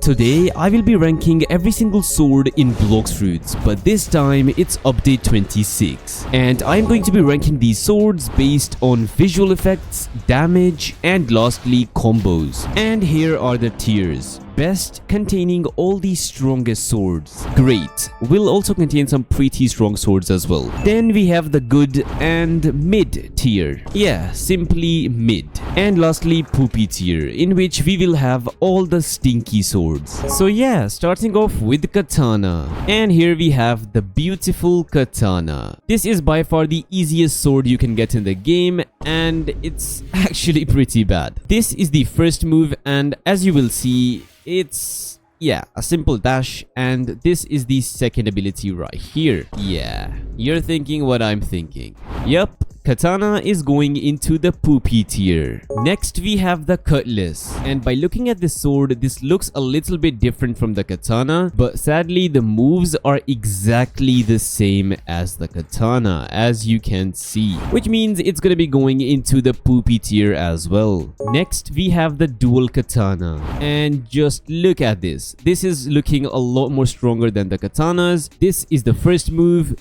Today, I will be ranking every single sword in Blox Fruits, but this time it's update 26. And I'm going to be ranking these swords based on visual effects, damage, and lastly combos. And here are the tiers. Best, containing all the strongest swords. Great, will also contain some pretty strong swords as well. Then we have the good and mid tier. Yeah, simply mid. And lastly poopy tier, in which we will have all the stinky swords. So yeah, starting off with katana. And here we have the beautiful katana. This is by far the easiest sword you can get in the game, and it's actually pretty bad. This is the first move, and as you will see, it's a simple dash, and this is the second ability right here. Yeah, you're thinking what I'm thinking. Yup, katana is going into the poopy tier. Next we have the cutlass, and by looking at this sword, this looks a little bit different from the katana, but sadly the moves are exactly the same as the katana, as you can see, which means it's gonna be going into the poopy tier as well. Next we have the dual katana, and just look at this. This is looking a lot more stronger than the katanas. This is the first move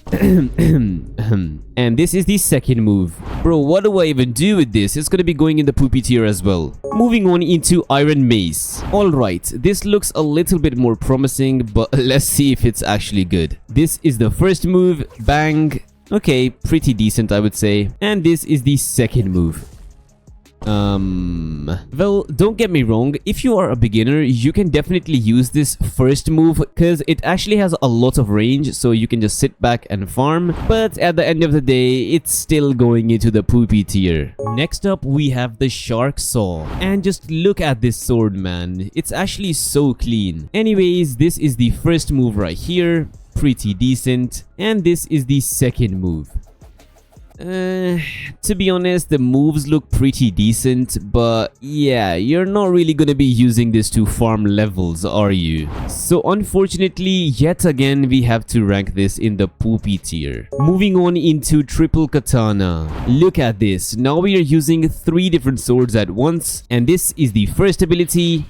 and this is the second move. Bro, what do I even do with this? It's gonna be going in the poopy tier as well. Moving on into iron mace. Alright, this looks a little bit more promising, but let's see if it's actually good. This is the first move. Bang. Okay, pretty decent I would say. And this is the second move. Well, don't get me wrong, if you are a beginner, you can definitely use this first move because it actually has a lot of range, so you can just sit back and farm, but at the end of the day, it's still going into the poopy tier. Next up, we have the shark saw, and just look at this sword, man. It's actually so clean. Anyways, this is the first move right here, pretty decent, and this is the second move. To be honest, the moves look pretty decent, but yeah, you're not really gonna be using this to farm levels, are you? So unfortunately, yet again, we have to rank this in the poopy tier. Moving on into triple katana. Look at this. Now we are using 3 different swords at once, and this is the first ability.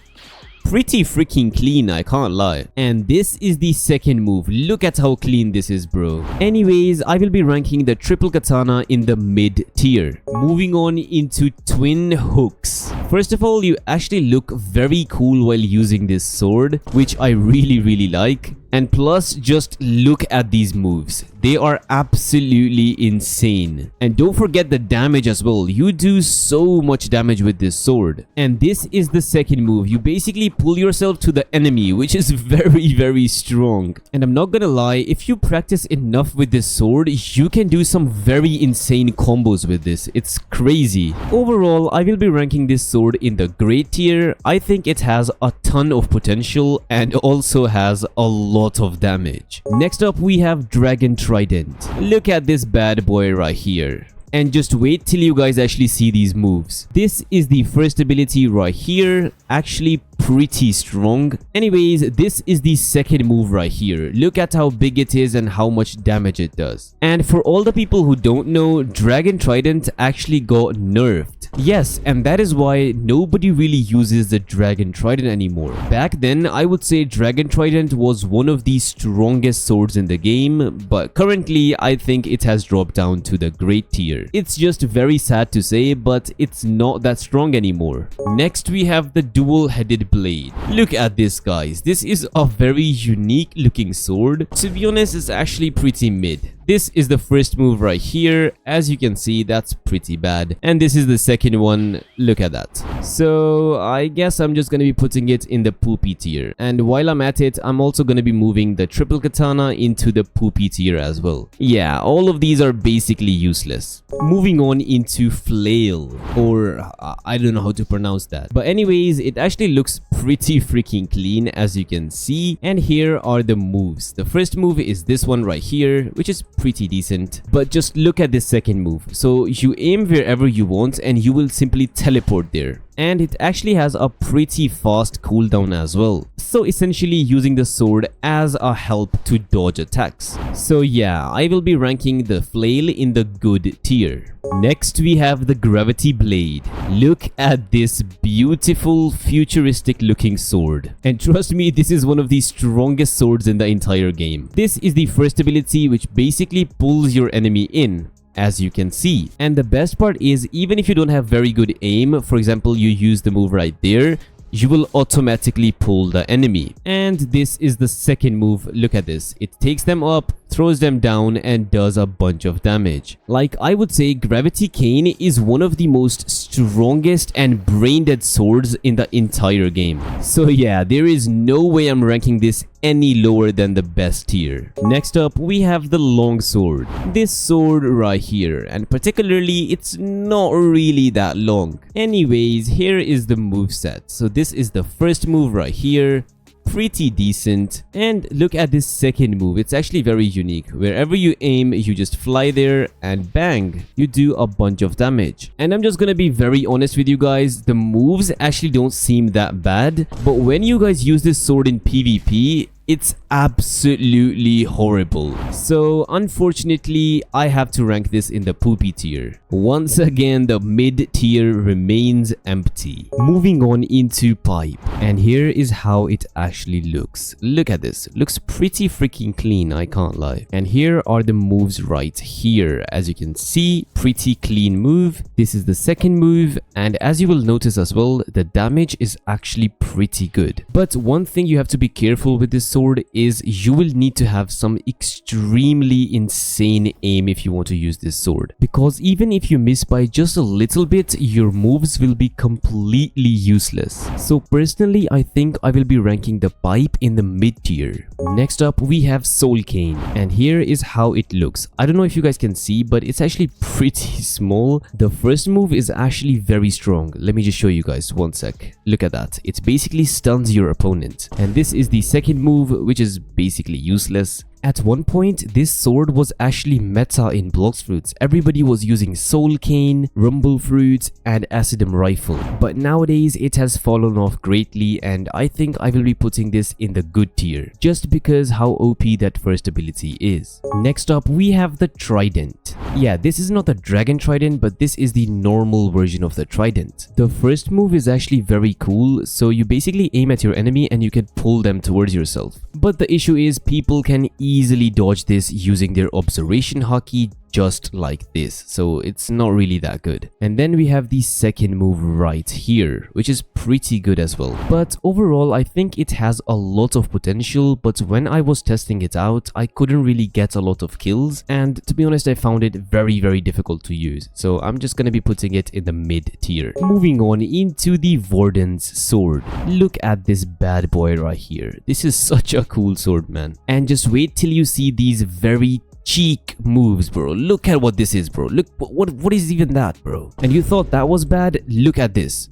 Pretty freaking clean, I can't lie. And this is the second move. Look at how clean this is, bro. Anyways, I will be ranking the triple katana in the mid tier. Moving on into twin hooks. First of all, you actually look very cool while using this sword, which I really like. And plus, just look at these moves. They are absolutely insane. And don't forget the damage as well. You do so much damage with this sword. And this is the second move. You basically pull yourself to the enemy, which is very strong. And I'm not gonna lie, if you practice enough with this sword, you can do some very insane combos with this. It's crazy. Overall, I will be ranking this sword in the great tier. I think it has a ton of potential and also has a lot of damage. Next up, we have Dragon Trident. Look at this bad boy right here. And just wait till you guys actually see these moves. This is the first ability right here. Actually pretty strong. Anyways, this is the second move right here. Look at how big it is and how much damage it does. And for all the people who don't know, Dragon Trident actually got nerfed. Yes, and that is why nobody really uses the Dragon Trident anymore. Back then, I would say Dragon Trident was one of the strongest swords in the game, but currently I think it has dropped down to the great tier. It's just very sad to say, but it's not that strong anymore. Next, we have the dual-headed blade. Look at this, guys. This is a very unique looking sword. To be honest, it's actually pretty mid. This is the first move right here. As you can see, that's pretty bad. And this is the second one. Look at that. So I guess I'm just going to be putting it in the poopy tier. And while I'm at it, I'm also going to be moving the triple katana into the poopy tier as well. Yeah, all of these are basically useless. Moving on into flail, or I don't know how to pronounce that. But anyways, it actually looks pretty freaking clean, as you can see. And here are the moves. The first move is this one right here, which is pretty decent, but just look at this second move. So you aim wherever you want and you will simply teleport there. and it actually has a pretty fast cooldown as well. So essentially using the sword as a help to dodge attacks. So yeah, I will be ranking the flail in the good tier. Next we have the gravity blade. Look at this beautiful futuristic looking sword. And trust me, this is one of the strongest swords in the entire game. This is the first ability which basically pulls your enemy in, as you can see. And the best part is, even if you don't have very good aim, for example you use the move right there, you will automatically pull the enemy. And this is the second move. Look at this. It takes them up, throws them down, and does a bunch of damage. Like, I would say Gravity Cane is one of the most strongest and brain-dead swords in the entire game. So yeah, there is no way I'm ranking this any lower than the best tier. Next up, we have the long sword. This sword right here, and particularly it's not really that long. Anyways, here is the moveset. So this is the first move right here. Pretty decent. And look at this second move. It's actually very unique. Wherever you aim, you just fly there and bang, you do a bunch of damage. And I'm just gonna be very honest with you guys, the moves actually don't seem that bad, but when you guys use this sword in PvP, it's absolutely horrible. So unfortunately, I have to rank this in the poopy tier. Once again, the mid tier remains empty. Moving on into pipe. And here is how it actually looks. Look at this. Looks pretty freaking clean, I can't lie. And here are the moves right here. As you can see, pretty clean move. This is the second move. And as you will notice as well, the damage is actually pretty good. But one thing you have to be careful with this sword is you will need to have some extremely insane aim if you want to use this sword, because even if you miss by just a little bit, your moves will be completely useless. So personally, I think I will be ranking the pipe in the mid tier. Next up, we have Soul Cane, and here is how it looks. I don't know if you guys can see, but it's actually pretty small. The first move is actually very strong. Let me just show you guys, one sec. Look at that. It basically stuns your opponent. And this is the second move, which is basically useless. At one point, this sword was actually meta in Blox fruits. Everybody was using Soul Cane, Rumble Fruit, and Acidum Rifle. But nowadays, it has fallen off greatly, and I think I will be putting this in the good tier, just because how OP that first ability is. Next up, we have the Trident. Yeah, this is not the Dragon Trident, but this is the normal version of the Trident. The first move is actually very cool, so you basically aim at your enemy and you can pull them towards yourself. But the issue is people can easily dodge this using their observation hotkey just like this, so it's not really that good. And then we have the second move right here, which is pretty good as well. But overall, I think it has a lot of potential, but when I was testing it out, I couldn't really get a lot of kills, and to be honest, I found it very difficult to use. So I'm just gonna be putting it in the mid tier. Moving on into the Warden's sword. Look at this bad boy right here. This is such a cool sword, man. And just wait till you see these very cheek moves, bro. Look at what this is, bro. Look, what is even that, bro? And you thought that was bad? Look at this,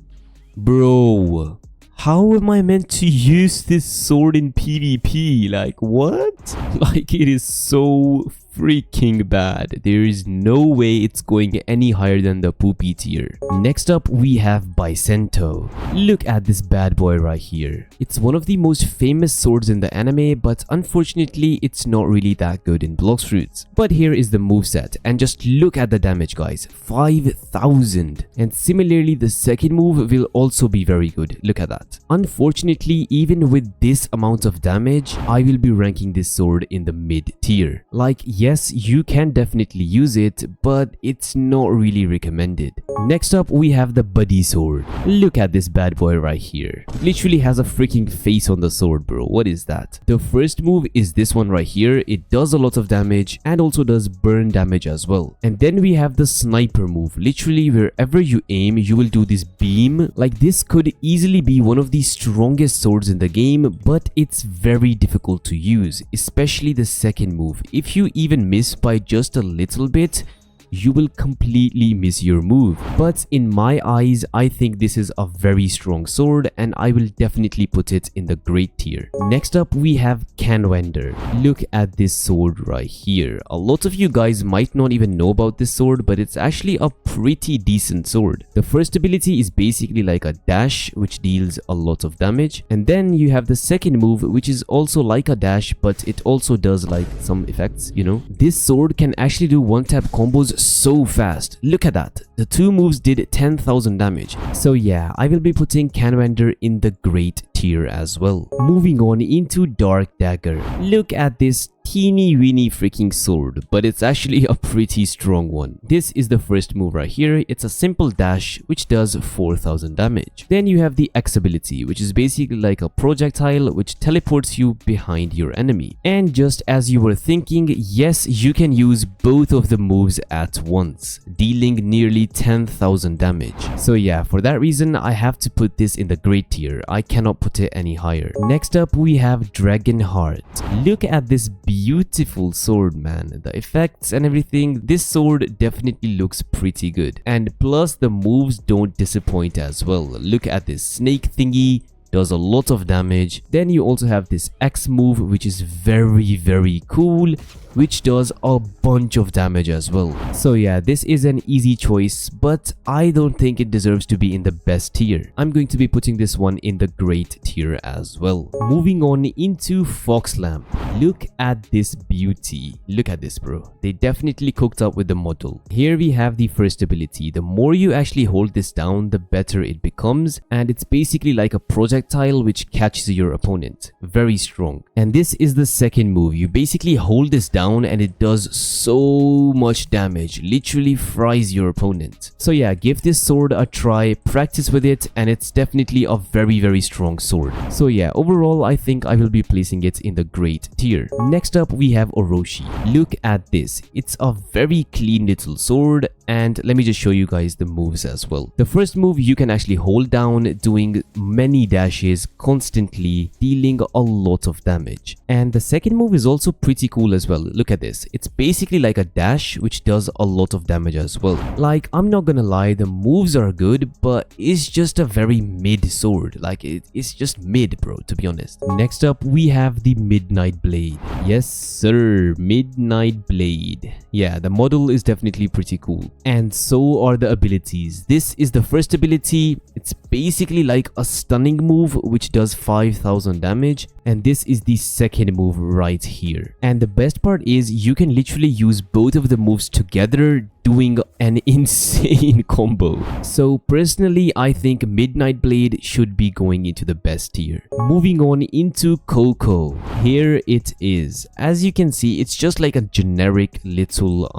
bro. How am I meant to use this sword in PvP? Like, what? Like, it is so freaking bad. There is no way it's going any higher than the poopy tier. Next up, we have Bicento. Look at this bad boy right here. It's one of the most famous swords in the anime, but unfortunately, it's not really that good in Blox fruits. But here is the moveset, and just look at the damage, guys. 5,000. And similarly, the second move will also be very good. Look at that. Unfortunately, even with this amount of damage, I will be ranking this sword in the mid tier. Like, yes, you can definitely use it, but it's not really recommended. Next up, we have the Buddy sword. Look at this bad boy right here. Literally has a freaking face on the sword, bro. What is that? The first move is this one right here. It does a lot of damage and also does burn damage as well. And then we have the sniper move. Literally, wherever you aim, you will do this beam. Like, this could easily be one of the strongest swords in the game, but it's very difficult to use, especially the second move. If you even miss by just a little bit, you will completely miss your move. But in my eyes, I think this is a very strong sword and I will definitely put it in the great tier. Next up we have Canwender. Look at this sword right here. A lot of you guys might not even know about this sword, but it's actually a pretty decent sword. The first ability is basically like a dash which deals a lot of damage, and then you have the second move which is also like a dash, but it also does like some effects, you know. This sword can actually do one-tap combos so fast. Look at that. The two moves did 10,000 damage. So yeah, I will be putting Canwender in the great tier as well. Moving on into Dark Dagger. Look at this teeny weeny freaking sword, but it's actually a pretty strong one. This is the first move right here. It's a simple dash which does 4,000 damage. Then you have the X ability, which is basically like a projectile which teleports you behind your enemy. And just as you were thinking, yes, you can use both of the moves at once, dealing nearly 10,000 damage. So yeah, for that reason I have to put this in the great tier. I cannot put it any higher. Next up we have Dragon Heart. Look at this beautiful sword, man. The effects and everything, this sword definitely looks pretty good, and plus the moves don't disappoint as well. Look at this snake thingy, does a lot of damage. Then you also have this X move which is very cool, which does a bunch of damage as well. So yeah, this is an easy choice, but I don't think it deserves to be in the best tier. I'm going to be putting this one in the great tier as well. Moving on into Fox Lamp. Look at this beauty. Look at this, bro. They definitely cooked up with the model. Here we have the first ability. The more you actually hold this down, the better it becomes, and it's basically like a projectile which catches your opponent. Very strong. And this is the second move. You basically hold this down and it does so much damage, literally fries your opponent. So yeah, give this sword a try, practice with it, and it's definitely a very strong sword. So yeah, overall I think I will be placing it in the great tier. Next up we have Orochi. Look at this. It's a very clean little sword, and let me just show you guys the moves as well. The first move you can actually hold down, doing many dashes constantly, dealing a lot of damage. And the second move is also pretty cool as well. Look at this. It's basically like a dash which does a lot of damage as well. Like, I'm not gonna lie, the moves are good, but it's just a very mid sword. Like, it's just mid, bro, to be honest. Next up we have the Midnight Blade. Yes sir, Midnight Blade. Yeah, the model is definitely pretty cool, and so are the abilities. This is the first ability. It's basically like a stunning move which does 5,000 damage, and this is the second move right here. And the best part is you can literally use both of the moves together, doing an insane combo. So personally, I think Midnight Blade should be going into the best tier. Moving on into Coco. Here it is. As you can see, it's just like a generic little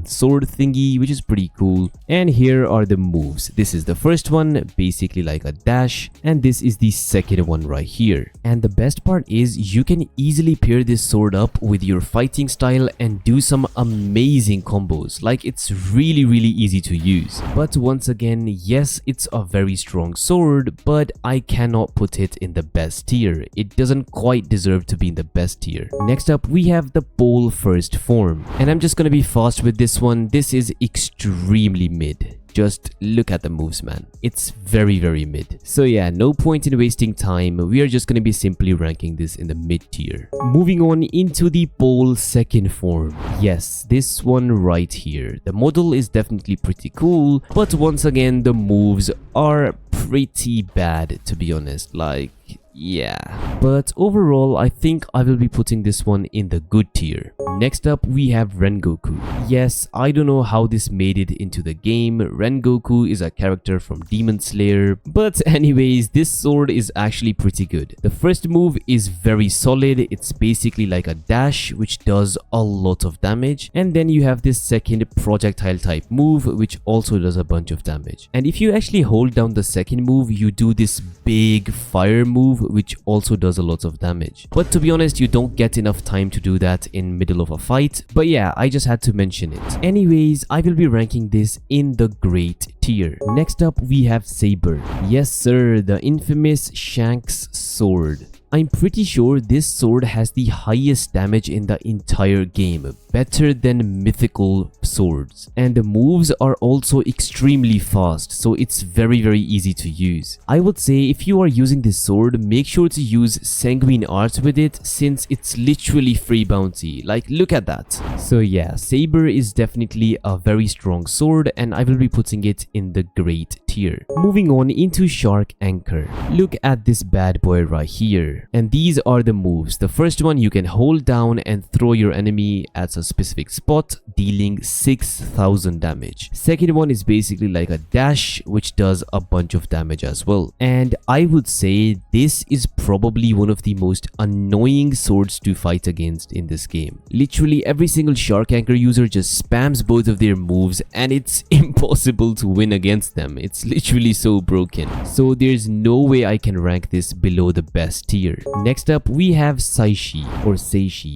sword thingy, which is pretty cool. And here are the moves. This is the first one, basically like a dash, and this is the second one right here. And the best part is you can easily pair this sword up with your fighting style and do some amazing combos. Like, it's really easy to use. But once again, yes, it's a very strong sword, but I cannot put it in the best tier. It doesn't quite deserve to be in the best tier. Next up we have the Pole First Form, and I'm just gonna be fast with this one. This is extremely mid. Just look at the moves, man. It's very mid. So yeah, no point in wasting time. We are just gonna be simply ranking this in the mid tier. Moving on into the Pole Second Form. Yes, this one right here. The model is definitely pretty cool, but once again, the moves are pretty bad, to be honest. Like, yeah, but overall I think I will be putting this one in the good tier. Next up we have Rengoku. Yes, I don't know how this made it into the game. Rengoku is a character from Demon Slayer, but anyways, this sword is actually pretty good. The first move is very solid. It's basically like a dash which does a lot of damage, and then you have this second projectile type move which also does a bunch of damage. And if you actually hold down the second move, you do this big fire move which also does a lot of damage. But to be honest, you don't get enough time to do that in middle of a fight. But yeah, I just had to mention it. Anyways, I will be ranking this in the great tier. Next up we have Saber. Yes sir, the infamous Shanks sword. I'm pretty sure this sword has the highest damage in the entire game, better than mythical swords. And the moves are also extremely fast, so it's very easy to use. I would say if you are using this sword, make sure to use Sanguine Arts with it, since it's literally free bounty. Like, look at that. So yeah, Saber is definitely a very strong sword, and I will be putting it in the great tier. Moving on into Shark Anchor. Look at this bad boy right here. And these are the moves. The first one, you can hold down and throw your enemy at a specific spot, dealing 6,000 damage. Second one is basically like a dash, which does a bunch of damage as well. And I would say this is probably one of the most annoying swords to fight against in this game. Literally every single Shark Anchor user just spams both of their moves, and it's impossible to win against them. It's literally so broken. So there's no way I can rank this below the best tier. Next up, we have Saishi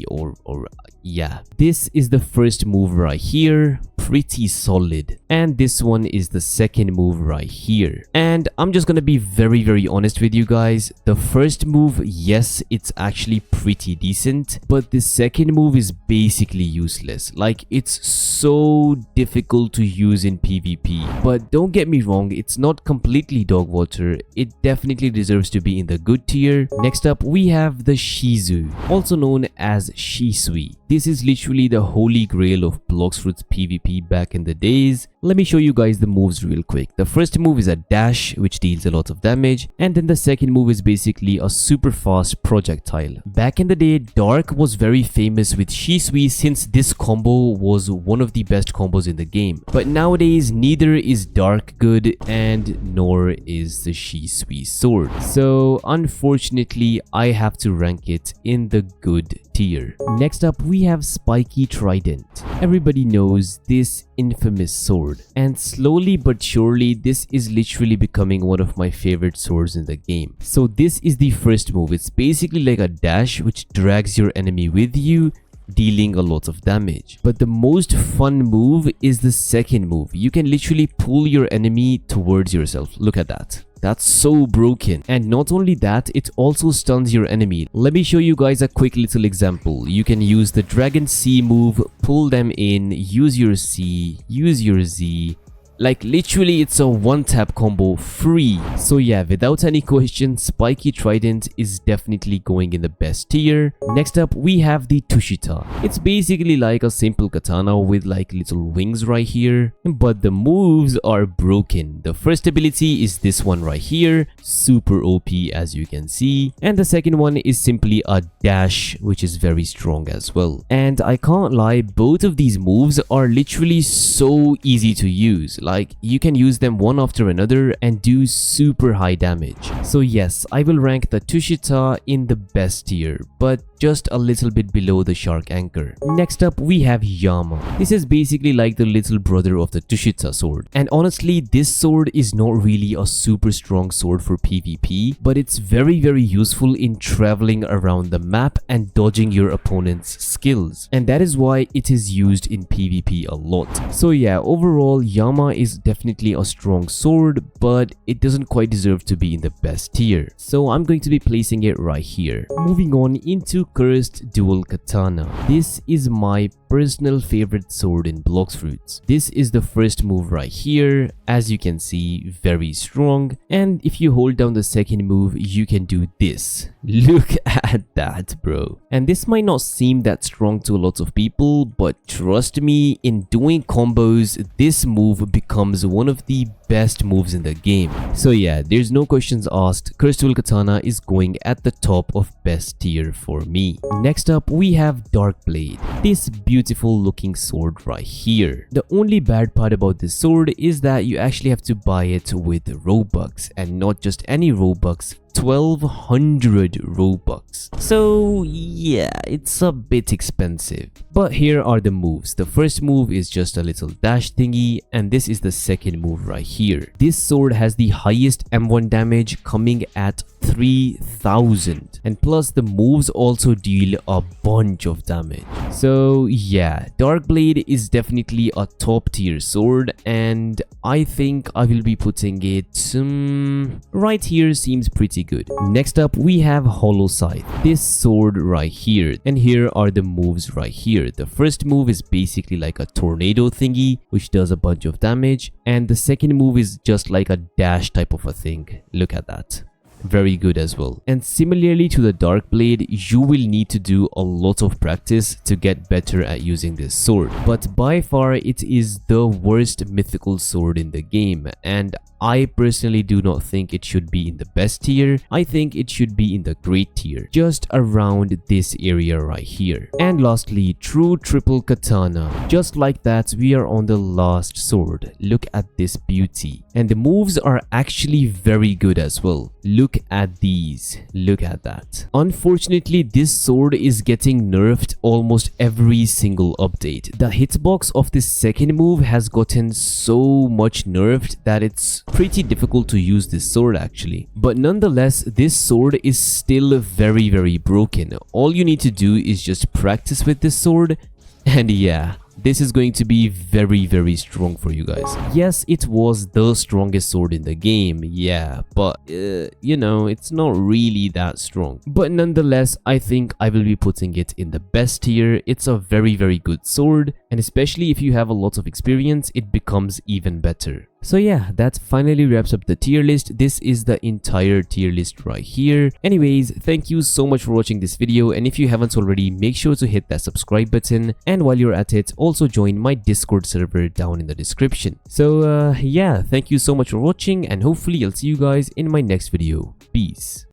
or yeah. This is the first move right here. Pretty solid. And this one is the second move right here. And I'm just gonna be very honest with you guys. The first move, yes, it's actually pretty decent, but the second move is basically useless. Like, it's so difficult to use in PvP. But don't get me wrong, it's not completely dog water. It definitely deserves to be in the good tier. Next up, we have the Shizu, also known as Shisui. This is literally the holy grail of Blox Fruit's PvP back in the days. Let me show you guys the moves real quick. The first move is a dash, which deals a lot of damage, and then the second move is basically a super fast projectile. Back in the day, Dark was very famous with Shisui, since this combo was one of the best combos in the game. But nowadays, neither is Dark good, and nor is the Shisui sword. So unfortunately, I have to rank it in the good tier. Next up, we have Spiky Trident. Everybody knows this infamous sword, and slowly but surely this is literally becoming one of my favorite swords in the game. So this is the first move. It's basically like a dash which drags your enemy with you, dealing a lot of damage. But the most fun move is the second move. You can literally pull your enemy towards yourself. Look at that. That's so broken. And not only that, it also stuns your enemy. Let me show you guys a quick little example. You can use the Dragon C move, pull them in, use your C, use your Z. Like, literally it's a one-tap combo free. So yeah, without any question, Spiky Trident is definitely going in the best tier. Next up, we have the Tushita. It's basically like a simple katana with like little wings right here, but the moves are broken. The first ability is this one right here, super OP as you can see, and the second one is simply a dash, which is very strong as well. And I can't lie, both of these moves are literally so easy to use. Like, you can use them one after another and do super high damage. So yes, I will rank the Tushita in the best tier, but just a little bit below the Shark Anchor. Next up, we have Yama. This is basically like the little brother of the Tushita sword. And honestly, this sword is not really a super strong sword for PvP, but it's very useful in traveling around the map and dodging your opponent's skills. And that is why it is used in PvP a lot. So yeah, overall, Yama is definitely a strong sword, but it doesn't quite deserve to be in the best tier. So I'm going to be placing it right here. Moving on into Cursed Dual Katana. This is my personal favorite sword in Blox Fruits. This is the first move right here. As you can see, very strong. And if you hold down the second move, you can do this. Look at that, bro. And this might not seem that strong to a lot of people, but trust me, in doing combos, this move becomes one of the best moves in the game. So yeah, there's no questions asked. Cursed Dual Katana is going at the top of best tier for me. Next up, we have Dark Blade. This beautiful looking sword right here. The only bad part about this sword is that you actually have to buy it with Robux, and not just any Robux, 1200 Robux. So yeah, it's a bit expensive. But here are the moves. The first move is just a little dash thingy, and this is the second move right here. This sword has the highest M1 damage, coming at 3000, and plus the moves also deal a bunch of damage. So yeah, Dark Blade is definitely a top tier sword, and I think I will be putting it right here. Seems pretty good. Next up we have Hollow Scythe, this sword right here, and here are the moves right here. The first move is basically like a tornado thingy which does a bunch of damage, and the second move is just like a dash type of a thing. Look at that. Very good as well. And similarly to the Dark Blade, you will need to do a lot of practice to get better at using this sword. But by far it is the worst mythical sword in the game, and I personally do not think it should be in the best tier. I think it should be in the great tier, just around this area right here. And lastly, True Triple Katana. Just like that, we are on the last sword. Look at this beauty. And the moves are actually very good as well. Look at these. Look at that. Unfortunately, this sword is getting nerfed almost every single update. The hitbox of this second move has gotten so much nerfed that it's pretty difficult to use this sword actually. But nonetheless, this sword is still very broken. All you need to do is just practice with this sword, and yeah, this is going to be very strong for you guys. Yes, it was the strongest sword in the game, yeah, but you know, it's not really that strong. But nonetheless, I think I will be putting it in the best tier. It's a very good sword, and especially if you have a lot of experience, it becomes even better. So yeah, that finally wraps up the tier list. This is the entire tier list right here. Anyways, thank you so much for watching this video, and if you haven't already, make sure to hit that subscribe button, and while you're at it, also join my Discord server down in the description. So yeah, thank you so much for watching, and hopefully I'll see you guys in my next video. Peace.